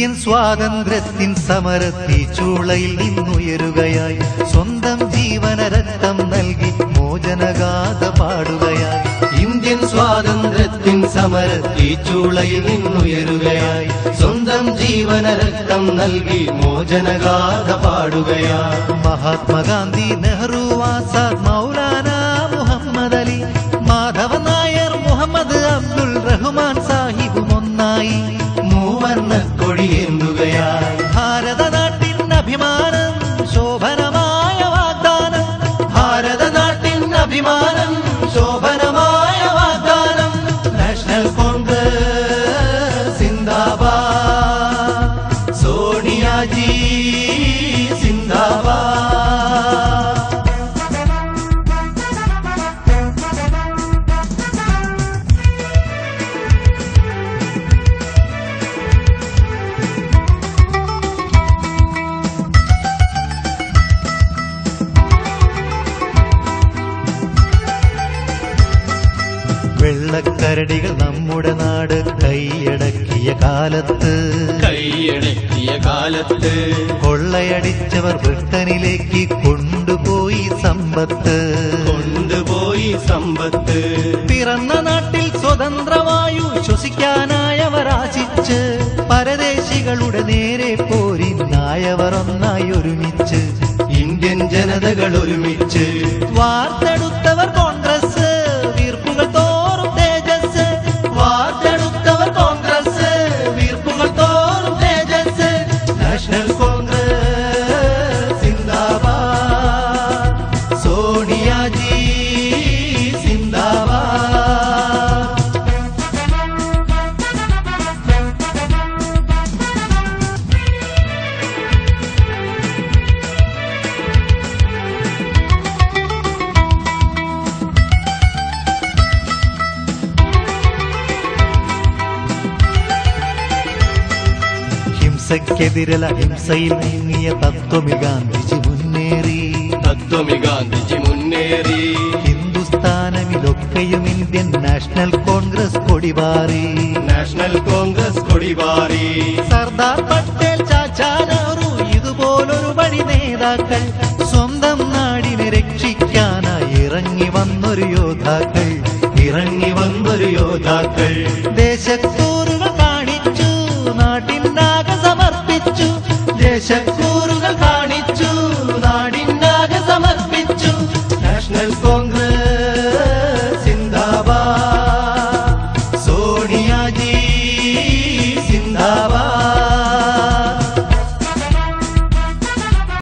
Indian സ്വാതന്ത്ര്യത്തിൻ സമരത്തീച്ചൂളയിൽ നിന്നുയരുകയായി സ്വന്തം ജീവന രക്തം നൽകി മോചനഗാഥ പാടുകയായി. ഇന്ത്യൻ സ്വാതന്ത്ര്യത്തിൻ സമരത്തീച്ചൂളയിൽ നിന്നുയരുകയായി സ്വന്തം ജീവന രക്തം നൽകി മോചനഗാഥ പാടുകയായി. മഹാത്മാഗാന്ധി, നെഹ്റു, ആസാദ്, മൗലാന മുഹമ്മദ് അലി, മാധവൻ നായർ, മുഹമ്മദ് അബ്ദുൽ റഹ്മാൻ സാഹിബും ഒന്നായി മൂവർണ്ണ കൊടിയേന്തുകയായി. ഭാരതനാട്ടിൻ അഭിമാനം, ശോഭനമായ വാഗ്ദാനം, ഭാരതനാട്ടിൻ അഭിമാനം, ശോഭനമായ വാഗ്ദാനം. നാഷണൽ കോൺഗ്രസ് സിന്ദാബാദ്, സോണിയാജി സിന്ദാബാദ്. വെള്ളക്കരടികൾ നമ്മുടെ നാട് കൈയടക്കിയ കാലത്ത് കൊള്ളയടിച്ചവർ ബ്രിട്ടനിലേക്ക് കൊണ്ടുപോയി സമ്പത്ത്. പിറന്ന നാട്ടിൽ സ്വതന്ത്രവായു ശ്വസിക്കാനായവർ ആശിച്ച് പരദേശികളുടെ നേരെ പോരിനായവർ ഒന്നായി ഒരുമിച്ച് ഇന്ത്യൻ ജനതകൾ ഒരുമിച്ച് വാർത്തെടുത്തവർ കോൺഗ്രസ്, വീർപ്പുകൾ തോറും തേജസ്. വാർത്തെടുത്തവർ കോൺഗ്രസ്, വീർപ്പുകൾ തോറും തേജസ്. നാഷണൽ കോൺഗ്രസ് സിന്ദാബാദ്, സോണിയാജി സിന്ദാബാദ്. ഹിംസയ്ക്കെതിരല ഹിംസയിൽ നീങ്ങിയ തത്വമി ഗാന്ധിജി മുന്നേറി. ഹിന്ദുസ്ഥാനമിലൊക്കെയും ഇന്ത്യൻ നാഷണൽ കോൺഗ്രസ് കൊടിപാറി. സർദാർ പട്ടേൽ, ചാച്ചാ നെഹ്റു ഇതുപോലൊരു പടി നേതാക്കൾ സ്വന്തം നാടിനെ രക്ഷിക്കാനായി ഇറങ്ങി വന്നൊരു യോദ്ധാക്കൾ. ദേശ